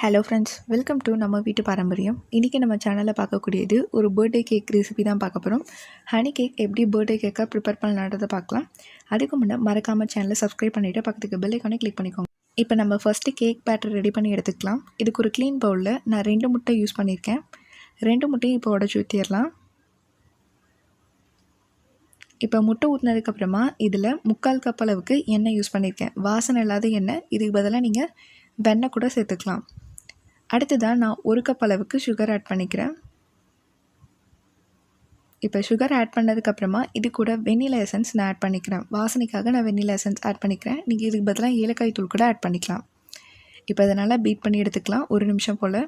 Hello friends, welcome to நம்ம வீட்டு பாரம்பரியம். இன்றைக்கி நம்ம சேனலில் பார்க்கக்கூடியது ஒரு பர்த்டே கேக் ரெசிபி தான் பார்க்க போகிறோம். ஹனி கேக் எப்படி பர்த்டே கேக்காக ப்ரிப்பேர் பண்ணலான்றதை பார்க்கலாம். அதுக்கு முன்னே மறக்காமல் சேனலை சப்ஸ்கிரைப் பண்ணிவிட்டு பக்கத்துக்கு பெல் ஐக்கானை கிளிக் பண்ணிக்கோங்க. இப்போ நம்ம ஃபஸ்ட்டு கேக் பேட்டர் ரெடி பண்ணி எடுத்துக்கலாம். இதுக்கு ஒரு க்ளீன் பவுலில் நான் 2 முட்டை யூஸ் பண்ணியிருக்கேன். 2 முட்டையும் இப்போ உடச்சி ஊற்றிடலாம். இப்போ முட்டை ஊற்றினதுக்கப்புறமா இதில் 3/4 கப் அளவுக்கு எண்ணெய் யூஸ் பண்ணியிருக்கேன். வாசனை இல்லாத எண்ணெய். இதுக்கு பதிலாக நீங்கள் வெண்ணெய் கூட சேர்த்துக்கலாம். அடுத்ததாக நான் 1 கப் அளவுக்கு சுகர் ஆட் பண்ணிக்கிறேன். இப்போ சுகர் ஆட் பண்ணதுக்கப்புறமா இது கூட வெண்ணிலா எசன்ஸ் நான் ஆட் பண்ணிக்கிறேன். வாசனைக்காக நான் வெண்ணிலா எசன்ஸ் ஆட் பண்ணிக்கிறேன். நீங்கள் இதுக்கு பதிலாக ஏலக்காய் தூள் கூட ஆட் பண்ணிக்கலாம். இப்போ இதை நல்லா பீட் பண்ணி எடுத்துக்கலாம். 1 நிமிஷம் போல்.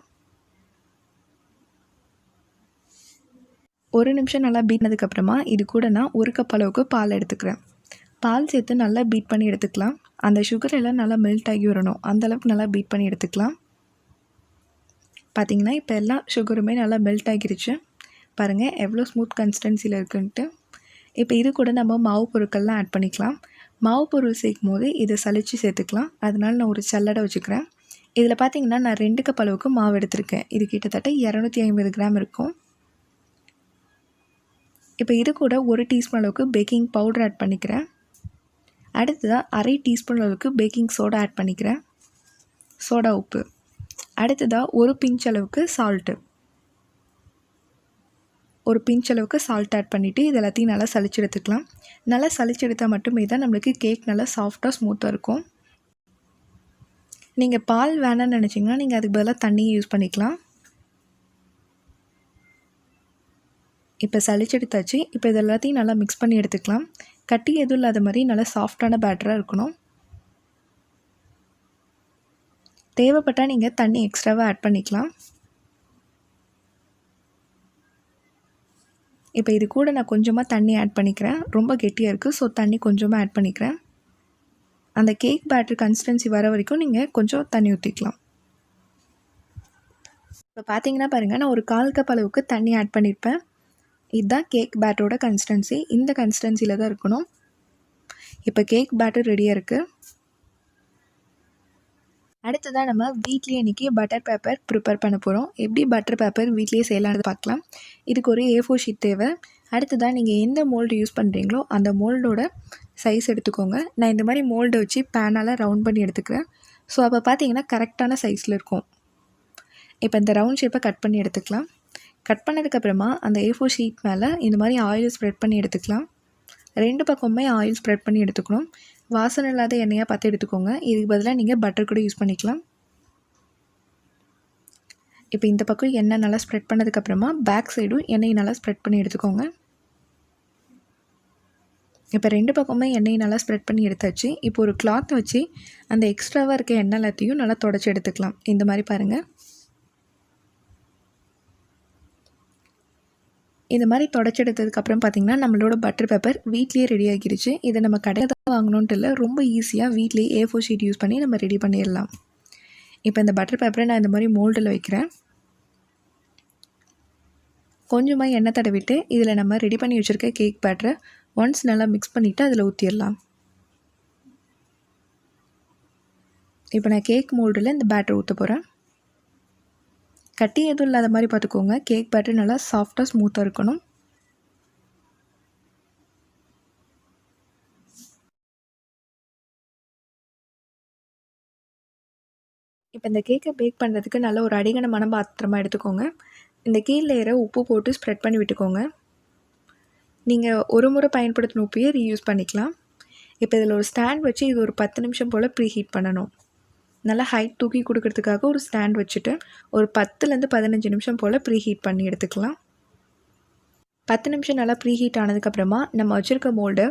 1 நிமிஷம் நல்லா பீட் பண்ணதுக்கப்புறமா இது கூட நான் 1 கப் அளவுக்கு பால் எடுத்துக்கிறேன். பால் சேர்த்து நல்லா பீட் பண்ணி எடுத்துக்கலாம். அந்த சுகர் எல்லாம் நல்லா மெல்ட் ஆகி வரணும். அந்தளவுக்கு நல்லா பீட் பண்ணி எடுத்துக்கலாம். பார்த்திங்கன்னா இப்போ எல்லா சுகருமே நல்லா மெல்ட் ஆகிருச்சு. பாருங்கள் எவ்வளோ ஸ்மூத் கன்சிஸ்டன்சியில் இருக்குன்ட்டு. இப்போ இது கூட நம்ம மாவு பொருட்கள்லாம் ஆட் பண்ணிக்கலாம். மாவு பொருள் சேர்க்கும் போது இதை சலிச்சு சேர்த்துக்கலாம். அதனால் நான் ஒரு சல்லடை வச்சுக்கிறேன். இதில் பார்த்திங்கன்னா நான் 2 கப் அளவுக்கு மாவு எடுத்திருக்கேன். இது கிட்டத்தட்ட 250 கிராம் இருக்கும். இப்போ இது கூட 1 டீஸ்பூன் அளவுக்கு பேக்கிங் பவுடர் ஆட் பண்ணிக்கிறேன். அடுத்ததாக 1/2 டீஸ்பூன் அளவுக்கு பேக்கிங் சோடா ஆட் பண்ணிக்கிறேன். சோடா உப்பு. அடுத்ததாக 1 பிஞ்ச் அளவுக்கு சால்ட்டு. 1 பிஞ்ச் அளவுக்கு சால்ட் ஆட் பண்ணிவிட்டு இது எல்லாத்தையும் நல்லா சளிச்சு எடுத்துக்கலாம். நல்லா சளிச்சு எடுத்தால் மட்டுமே தான் நம்மளுக்கு கேக் நல்லா சாஃப்டாக ஸ்மூத்தாக இருக்கும். நீங்கள் பால் வேணான்னு நினச்சிங்கன்னா நீங்கள் அதுக்கு பதிலாக தண்ணியை யூஸ் பண்ணிக்கலாம். இப்போ சளிச்சு எடுத்தாச்சு. இப்போ இது எல்லாத்தையும் நல்லா மிக்ஸ் பண்ணி எடுத்துக்கலாம். கட்டி எதுவும் இல்லாத மாதிரி நல்லா சாஃப்டான பேட்டராக இருக்கணும். தேவைப்பட்டால் நீங்கள் தண்ணி எக்ஸ்ட்ராவாக ஆட் பண்ணிக்கலாம். இப்போ இது கூட நான் கொஞ்சமாக தண்ணி ஆட் பண்ணிக்கிறேன். ரொம்ப கெட்டியாக இருக்குது, ஸோ தண்ணி கொஞ்சமாக ஆட் பண்ணிக்கிறேன். அந்த கேக் பேட்டர் கன்சிஸ்டன்சி வர வரைக்கும் நீங்கள் கொஞ்சம் தண்ணி ஊற்றிக்கலாம். இப்போ பார்த்தீங்கன்னா பாருங்கள், நான் ஒரு 1/4 கப் அளவுக்கு தண்ணி ஆட் பண்ணியிருப்பேன். இதுதான் கேக் பேட்டரோட கன்சிஸ்டன்சி. இந்த கன்சிஸ்டன்சியில் தான் இருக்கணும். இப்போ கேக் பேட்டர் ரெடியாக இருக்குது. அடுத்ததாக நம்ம வீட்லேயே இன்றைக்கி பட்டர் பேப்பர் ப்ரிப்பேர் பண்ண போகிறோம். எப்படி பட்டர் பேப்பர் வீட்லேயே செய்யலான்னு பார்க்கலாம். இதுக்கு ஒரு A4 ஷீட் தேவை. அடுத்ததாக நீங்கள் எந்த மோல்டு யூஸ் பண்ணுறீங்களோ அந்த மோல்டோட சைஸ் எடுத்துக்கோங்க. நான் இந்த மாதிரி மோல்டை வச்சு பேனால் ரவுண்ட் பண்ணி எடுத்துக்கிறேன். ஸோ அப்போ பார்த்தீங்கன்னா கரெக்டான சைஸில் இருக்கும். இப்போ இந்த ரவுண்ட் ஷேப்பை கட் பண்ணி எடுத்துக்கலாம். கட் பண்ணதுக்கப்புறமா அந்த A4 ஷீட் மேலே இந்த மாதிரி ஆயில் ஸ்ப்ரெட் பண்ணி எடுத்துக்கலாம். 2 பக்கமுமே ஆயில் ஸ்ப்ரெட் பண்ணி எடுத்துக்கணும். வாசனை இல்லாத எண்ணெயாக பார்த்து எடுத்துக்கோங்க. இதுக்கு பதிலாக நீங்கள் பட்டர் கூட யூஸ் பண்ணிக்கலாம். இப்போ இந்த பக்கம் எண்ணெய் நல்லா ஸ்ப்ரெட் பண்ணதுக்கப்புறமா பேக் சைடும் எண்ணெய் நல்லா ஸ்ப்ரெட் பண்ணி எடுத்துக்கோங்க. இப்போ 2 பக்கமுமே எண்ணெய் நல்லா ஸ்ப்ரெட் பண்ணி எடுத்தாச்சு. இப்போ ஒரு கிளாத் வச்சு அந்த எக்ஸ்ட்ராவாக இருக்க எண்ணெய் எல்லாத்தையும் நல்லா தொடச்சி எடுத்துக்கலாம். இந்த மாதிரி பாருங்கள். இந்த மாதிரி தொடச்சி எடுத்ததுக்கப்புறம் பார்த்திங்கன்னா நம்மளோட பட்டர் பேப்பர் வீட்லேயே ரெடி ஆகிடுச்சு. இதை நம்ம கடையில் தான் வாங்கணுன்ட்டு இல்லை, ரொம்ப ஈஸியாக வீட்லேயே A4 ஷீட் யூஸ் பண்ணி நம்ம ரெடி பண்ணிடலாம். இப்போ இந்த பட்டர் பேப்பரை நான் இந்த மாதிரி மோல்டில் வைக்கிறேன். கொஞ்சமாக எண்ணெய் தடவிட்டு இதில் நம்ம ரெடி பண்ணி வச்சுருக்க கேக் பேட்டரை ஒன்ஸ் நல்லா மிக்ஸ் பண்ணிவிட்டு அதில் ஊற்றிடலாம். இப்போ நான் கேக் மோல்டில் இந்த பேட்டர் ஊற்ற போகிறேன். கட்டி எதுவும் இல்லாத மாதிரி பார்த்துக்கோங்க. கேக் பேட்டர் நல்லா சாஃப்டாக ஸ்மூத்தாக இருக்கணும். இப்போ இந்த கேக்கை பேக் பண்ணுறதுக்கு நல்ல ஒரு அடிகனமான பாத்திரமாக எடுத்துக்கோங்க. இந்த கீழ் லேயரை உப்பு போட்டு ஸ்ப்ரெட் பண்ணி விட்டுக்கோங்க. நீங்கள் ஒரு முறை பயன்படுத்தின உப்பையே ரீயூஸ் பண்ணிக்கலாம். இப்போ இதில் ஒரு ஸ்டாண்ட் வச்சு இது ஒரு 10 நிமிஷம் போல் ப்ரீ ஹீட் பண்ணணும். நல்லா ஹைட் தூக்கி கொடுக்கறதுக்காக ஒரு ஸ்டாண்ட் வச்சுட்டு ஒரு 10லேருந்து 15 நிமிஷம் போல் ப்ரீ ஹீட் பண்ணி எடுத்துக்கலாம். 10 நிமிஷம் நல்லா ப்ரீ ஹீட் ஆனதுக்கப்புறமா நம்ம வச்சுருக்க மோல்டை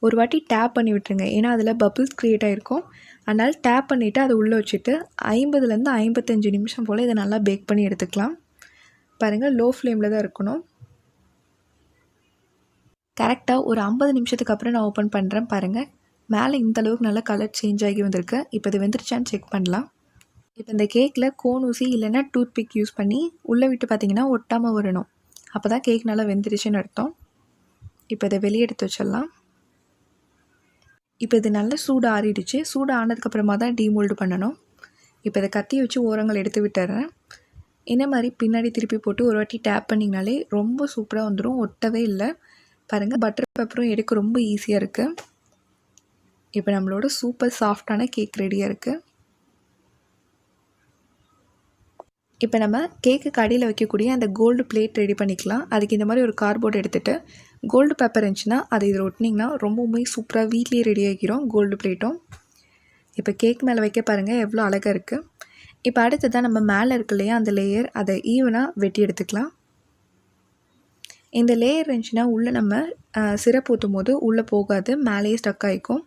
ஒரு வாட்டி டேப் பண்ணி விட்டுருங்க. ஏன்னா அதில் பபிள்ஸ் க்ரியேட் ஆகிருக்கும். அதனால் டேப் பண்ணிவிட்டு அதை உள்ளே வச்சுட்டு 50லேருந்து 55 நிமிஷம் போல் இதை நல்லா பேக் பண்ணி எடுத்துக்கலாம். பாருங்கள், லோ ஃப்ளேமில் தான் இருக்கணும். கரெக்டாக ஒரு 50 நிமிஷத்துக்கு அப்புறம் நான் ஓப்பன் பண்ணுறேன். பாருங்கள், மேலே இந்த அளவுக்கு நல்லா கலர் சேஞ்ச் ஆகி வந்திருக்கு. இப்போ இது வெந்துருச்சான்னு செக் பண்ணலாம். இப்போ இந்த கேக்கில் கோன் ஊசி இல்லைன்னா டூத் பிக் யூஸ் பண்ணி உள்ளே விட்டு பார்த்திங்கன்னா ஒட்டாமல் வரணும். அப்போ தான் கேக் நல்லா வெந்துருச்சுன்னு அர்த்தம். இப்போ இதை வெளியே எடுத்து வச்சிடலாம். இப்போ இது நல்லா சூடு ஆறிடுச்சு. சூடு ஆனதுக்கப்புறமா தான் டீமோல்டு பண்ணணும். இப்போ இதை கத்தி வச்சு ஓரங்கள் எடுத்து விட்டுறேன். இந்த மாதிரி பின்னாடி திருப்பி போட்டு ஒரு வாட்டி டேப் பண்ணிங்கனாலே ரொம்ப சூப்பராக வந்துடும், ஒட்டவே இல்லை. பாருங்கள், பட்டர் பேப்பரும் எடுக்க ரொம்ப ஈஸியாக இருக்குது. இப்போ நம்மளோட சூப்பர் சாஃப்டான கேக் ரெடியாக இருக்குது. இப்போ நம்ம கேக்கு கடையில் வைக்கக்கூடிய அந்த கோல்டு பிளேட் ரெடி பண்ணிக்கலாம். அதுக்கு இந்த மாதிரி ஒரு கார்ட்போர்ட் எடுத்துகிட்டு கோல்டு பேப்பர் இருந்துச்சுன்னா அதை இதில் ஒட்டினிங்கன்னா ரொம்பவுமே சூப்பராக வீட்லேயே ரெடி ஆகிக்கிறோம் கோல்டு பிளேட்டும். இப்போ கேக் மேலே வைக்க பாருங்கள் எவ்வளோ அழகாக இருக்குது. இப்போ அடுத்ததான் நம்ம மேலே இருக்கு இல்லையா அந்த லேயர், அதை ஈவனாக வெட்டி எடுத்துக்கலாம். இந்த லேயர் இருந்துச்சுன்னா உள்ளே நம்ம சிரப் ஊற்றும் போது உள்ளே போகாது, மேலேயே ஸ்டக் ஆகிக்கும்.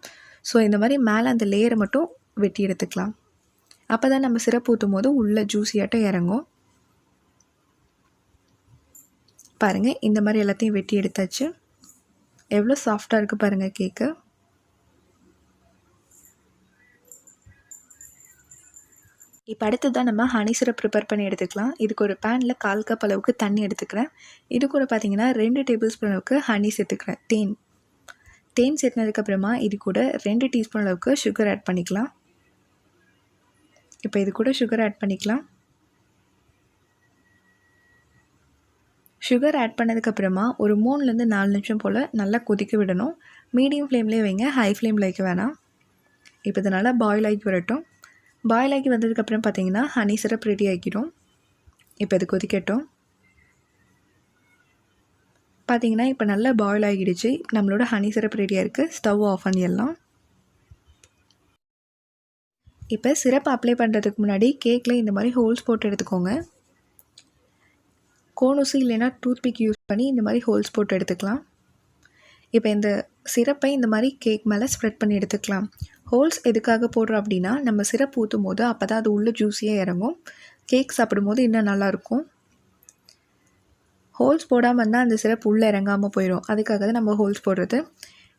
ஸோ இந்த மாதிரி மேலே அந்த லேயரை மட்டும் வெட்டி எடுத்துக்கலாம். அப்போ தான் நம்ம சிரப் ஊற்றும் போது உள்ளே ஜூஸியாட்டம் இறங்கும். பாருங்கள், இந்த மாதிரி எல்லாத்தையும் வெட்டி எடுத்தாச்சு. எவ்வளோ சாஃப்டாக இருக்குது பாருங்கள் கேக்கு. இப்போ அடுத்து தான் நம்ம ஹனி சிரப் ப்ரிப்பேர் பண்ணி எடுத்துக்கலாம். இதுக்கு ஒரு பேனில் 1/4 கப் அளவுக்கு தண்ணி எடுத்துக்கிறேன். இது கூட பார்த்திங்கன்னா 2 டேபிள் ஸ்பூன் அளவுக்கு ஹனி சேர்த்துக்கிறேன். தேன் சேர்த்ததுக்கப்புறமா இது கூட 2 டீஸ்பூன் அளவுக்கு சுகர் ஆட் பண்ணிக்கலாம். இப்போ இது கூட சுகர் ஆட் பண்ணிக்கலாம். சுகர் ஆட் பண்ணதுக்கப்புறமா ஒரு 3லேருந்து 4 நிமிஷம் போல் நல்லா கொதிக்க விடணும். மீடியம் ஃப்ளேம்லேயே வைங்க, ஹை ஃப்ளேமில் வைக்க வேணாம். இப்போ இது நல்லா பாயில் ஆகி வரட்டும். பாயில் ஆகி வந்ததுக்கப்புறம் பார்த்திங்கன்னா ஹனி சிரப் ரெடி ஆகிடும். இப்போ இது கொதிக்கட்டும். பார்த்திங்கன்னா இப்போ நல்லா பாயில் ஆகிடுச்சு. நம்மளோட ஹனி சிரப் ரெடியாக இருக்குது. ஸ்டவ் ஆஃப் பண்ணிடலாம். இப்போ சிரப் அப்ளை பண்ணுறதுக்கு முன்னாடி கேக்கில் இந்த மாதிரி ஹோல்ஸ் போட்டு எடுத்துக்கோங்க. கோனூசி இல்லைன்னா டூத்பிக் யூஸ் பண்ணி இந்த மாதிரி ஹோல்ஸ் போட்டு எடுத்துக்கலாம். இப்போ இந்த சிரப்பை இந்த மாதிரி கேக் மேலே ஸ்ப்ரெட் பண்ணி எடுத்துக்கலாம். ஹோல்ஸ் எதுக்காக போடுறோம் அப்படின்னா, நம்ம சிரப் ஊற்றும் போது அப்போ தான் அது உள்ளே ஜூஸியாக இறங்கும். கேக் சாப்பிடும்போது இன்னும் நல்லாயிருக்கும். ஹோல்ஸ் போடாமல் இருந்தால் அந்த சிரப் உள்ளே இறங்காமல் போயிடும். அதுக்காக தான் நம்ம ஹோல்ஸ் போடுறது.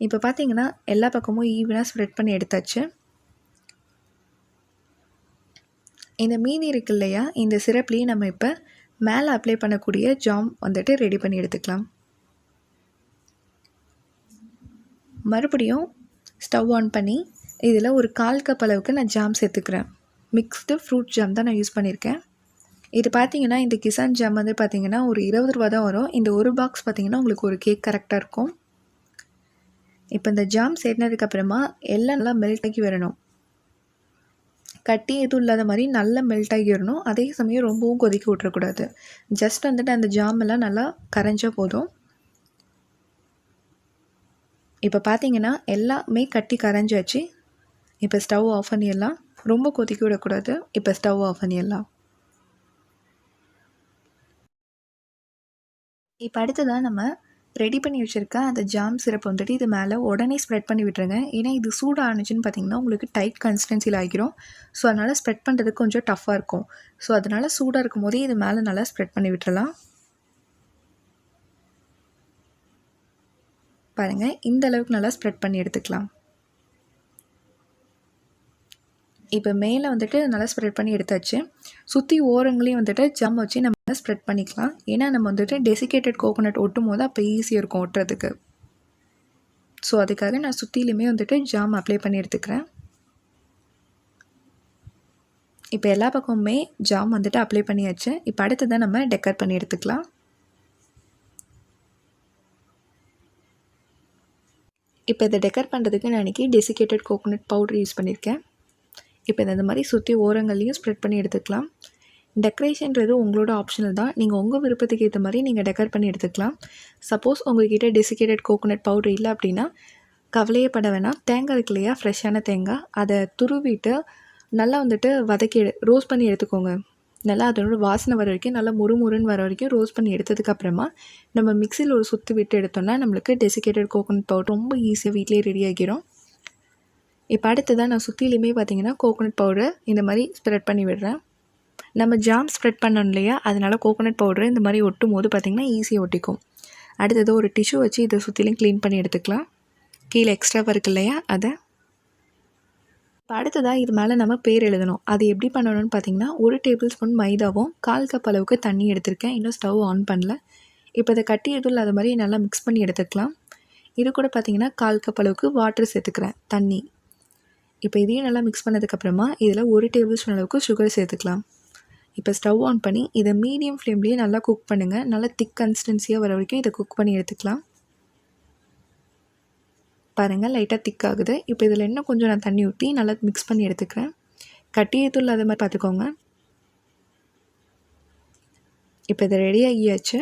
இப்போ பார்த்திங்கன்னா எல்லா பக்கமும் ஈவனாக ஸ்ப்ரெட் பண்ணி எடுத்தாச்சு. இந்த மீதி இருக்கு இல்லையா, இந்த சிரப்லேயே நம்ம இப்போ மேலே அப்ளை பண்ணக்கூடிய ஜாம் வந்துட்டு ரெடி பண்ணி எடுத்துக்கலாம். மறுபடியும் ஸ்டவ் ஆன் பண்ணி இதில் ஒரு 1/4 கப் அளவுக்கு நான் ஜாம் சேர்த்துக்கிறேன். மிக்ஸ்டு ஃப்ரூட் ஜாம் தான் நான் யூஸ் பண்ணியிருக்கேன். இது பார்த்திங்கன்னா இந்த கிசான் ஜாம் வந்து பார்த்திங்கன்னா ஒரு 20 ரூபா தான் வரும். இந்த ஒரு பாக்ஸ் பார்த்திங்கன்னா உங்களுக்கு ஒரு கேக் கரெக்டாக இருக்கும். இப்போ இந்த ஜாம் சேர்த்ததுக்கப்புறமா எல்லாம் நல்லா மெல்ட் ஆகி வரணும். கட்டி எதுவும் இல்லாத மாதிரி நல்லா மெல்ட் ஆகி வரணும். அதே சமயம் ரொம்பவும் கொதிக்க விட்டுறக்கூடாது. ஜஸ்ட் வந்துட்டு அந்த ஜாம் எல்லாம் நல்லா கரைஞ்சால் போதும். இப்போ பார்த்திங்கன்னா எல்லாமே கட்டி கரைஞ்சாச்சு. இப்போ ஸ்டவ் ஆஃப் பண்ணிடலாம். ரொம்ப கொதிக்க விடக்கூடாது. இப்போ ஸ்டவ் ஆஃப் பண்ணிடலாம். இப்போ அடுத்ததான் நம்ம ரெடி பண்ணி வச்சுருக்க அந்த ஜாம் சிரப் வந்துட்டு இது மேலே உடனே ஸ்ப்ரெட் பண்ணி விட்டுருங்க. ஏன்னா இது சூடானுச்சுன்னு பார்த்திங்கன்னா உங்களுக்கு டைட் கன்சிஸ்டன்சியில் ஆகிரும். ஸோ அதனால் ஸ்ப்ரெட் பண்ணுறதுக்கு கொஞ்சம் டஃப்பாக இருக்கும். ஸோ அதனால் சூடாக இருக்கும் போதே இது மேலே நல்லா ஸ்ப்ரெட் பண்ணி விட்டுறலாம். பாருங்கள், இந்த அளவுக்கு நல்லா ஸ்ப்ரெட் பண்ணி எடுத்துக்கலாம். இப்போ மேலே வந்துட்டு நல்லா ஸ்ப்ரெட் பண்ணி எடுத்தாச்சு. சுற்றி ஓரங்களையும் வந்துட்டு ஜாம் வச்சு நம்ம ஸ்ப்ரெட் பண்ணிக்கலாம். ஏன்னா நம்ம வந்துட்டு டெசிகேட்டட் கோகோனட் ஒட்டும் போது அப்போ ஈஸியாக இருக்கும் ஒட்டுறதுக்கு. ஸோ அதுக்காக நான் சுற்றிலுமே வந்துட்டு ஜாம் அப்ளை பண்ணி எடுத்துக்கிறேன். இப்போ எல்லா பக்கமுமே ஜாம் வந்துட்டு அப்ளை பண்ணியாச்சு. இப்போ அடுத்து தான் நம்ம டெக்கர் பண்ணி எடுத்துக்கலாம். இப்போ இதை டெக்கர் பண்ணுறதுக்கு நான் இன்றைக்கி டெசிகேட்டட் கோகோனட் பவுடர் யூஸ் பண்ணியிருக்கேன். இப்போ இந்த மாதிரி சுற்றி ஓரங்கள்லையும் ஸ்ப்ரெட் பண்ணி எடுத்துக்கலாம். டெக்கரேஷன்றது உங்களோட ஆப்ஷனல் தான். நீங்கள் உங்கள் விருப்பத்துக்கு ஏற்ற மாதிரி நீங்கள் டெக்கர் பண்ணி எடுத்துக்கலாம். சப்போஸ் உங்கள்கிட்ட டெசிகேட்டட் கோகோனட் பவுடர் இல்லை அப்படின்னா கவலையே பட வேணாம். தேங்காய் இருக்கு இல்லையா, ஃப்ரெஷ்ஷான தேங்காய், அதை துருவிட்டு நல்லா வந்துட்டு வதக்கி ரோஸ்ட் பண்ணி எடுத்துக்கோங்க. நல்லா அதோட வாசனை வர வரைக்கும் நல்லா முறுமுறுன்னு வர வரைக்கும் ரோஸ்ட் பண்ணி எடுத்ததுக்கப்புறமா நம்ம மிக்சியில் ஒரு சுற்றி விட்டு எடுத்தோம்னா நம்மளுக்கு டெசிகேட்டட் கோகோனட் பவுடர் ரொம்ப ஈஸியாக வீட்டிலே ரெடி ஆகிரும். இப்போ அடுத்ததான் நான் சுற்றிலையுமே பார்த்திங்கன்னா கோகோனட் பவுடர் இந்த மாதிரி ஸ்ப்ரெட் பண்ணி விடுறேன். நம்ம ஜாம் ஸ்ப்ரெட் பண்ணோம் இல்லையா, அதனால் கோகோனட் பவுடர் இந்த மாதிரி ஒட்டும் போது பார்த்திங்கன்னா ஈஸியாக ஒட்டிக்கும். அடுத்தது ஒரு டிஷ்யூ வச்சு இதை சுற்றிலையும் க்ளீன் பண்ணி எடுத்துக்கலாம். கீழே எக்ஸ்ட்ராவாக இருக்கு இல்லையா அதை. இப்போ அடுத்ததாக இது மேலே நம்ம பேர் எழுதணும். அது எப்படி பண்ணணும்னு பார்த்திங்கன்னா 1 டேபிள் ஸ்பூன் மைதாவும் 1/4 கப் அளவுக்கு தண்ணி எடுத்திருக்கேன். இன்னும் ஸ்டவ் ஆன் பண்ணல. இப்போ இதை கட்டி எதுவும் இல்லாத மாதிரி நல்லா மிக்ஸ் பண்ணி எடுத்துக்கலாம். இது கூட பார்த்திங்கன்னா 1/4 கப் அளவுக்கு வாட்டர் சேர்த்துக்கிறேன், தண்ணி. இப்போ இதையும் நல்லா மிக்ஸ் பண்ணதுக்கப்புறமா இதில் 1 டேபிள் ஸ்பூன் அளவுக்கு சுகர் சேர்த்துக்கலாம். இப்போ ஸ்டவ் ஆன் பண்ணி இதை மீடியம் ஃப்ளேம்லேயே நல்லா குக் பண்ணுங்கள். நல்லா திக் கன்சிஸ்டன்சியாக வர வரைக்கும் இதை குக் பண்ணி எடுத்துக்கலாம். பாருங்கள், லைட்டாக திக் ஆகுது. இப்போ இதில் இன்னும் கொஞ்சம் நான் தண்ணி ஊற்றி நல்லா மிக்ஸ் பண்ணி எடுத்துக்கிறேன். கட்டி எதுவும் இல்லாத மாதிரி பார்த்துக்கோங்க. இப்போ இது ரெடி ஆகியாச்சு.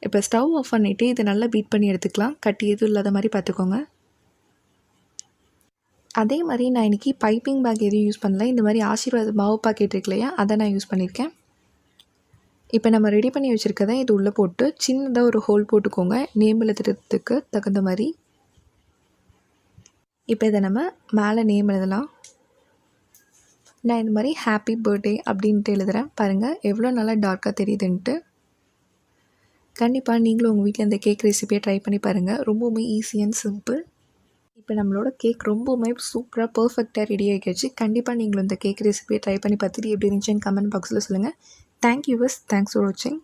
இப்போ ஸ்டவ் ஆஃப் பண்ணிவிட்டு இதை நல்லா பீட் பண்ணி எடுத்துக்கலாம். கட்டி எதுவும் இல்லாத மாதிரி பார்த்துக்கோங்க. அதே மாதிரி நான் இன்றைக்கி பைப்பிங் பேக் எதுவும் யூஸ் பண்ணல. இந்த மாதிரி ஆசீர்வாத் மாவு பாக்கெட் இருக்கு இல்லையா, அதை நான் யூஸ் பண்ணியிருக்கேன். இப்போ நம்ம ரெடி பண்ணி வச்சுருக்கதை இது உள்ளே போட்டு சின்னதாக ஒரு ஹோல் போட்டுக்கோங்க, நேம் எழுதுறதுக்கு தகுந்த மாதிரி. இப்போ இதை நம்ம மேலே நேம் எழுதலாம். நான் இந்த மாதிரி ஹாப்பி பர்த்டே அப்படின்ட்டு எழுதுகிறேன். பாருங்கள் எவ்வளோ நல்லா டார்க்காக தெரியுதுன்ட்டு. கண்டிப்பாக நீங்களும் உங்கள் வீட்டில் இந்த கேக் ரெசிபியை ட்ரை பண்ணி பாருங்கள். ரொம்பவுமே ஈஸி அண்ட் சிம்பிள். இப்போ நம்மளோட கேக் ரொம்பவுமே சூப்பராக பர்ஃபெக்டாக ரெடி ஆகிடுச்சு. கண்டிப்பாக நீங்களும் இந்த கேக் ரெசிபியை ட்ரை பண்ணி பார்த்துட்டு எப்படி இருந்துச்சுன்னு கமெண்ட் பாக்ஸில் சொல்லுங்கள். தேங்க்யூ பஸ், தேங்க்ஸ் ஃபார் வாட்சிங்.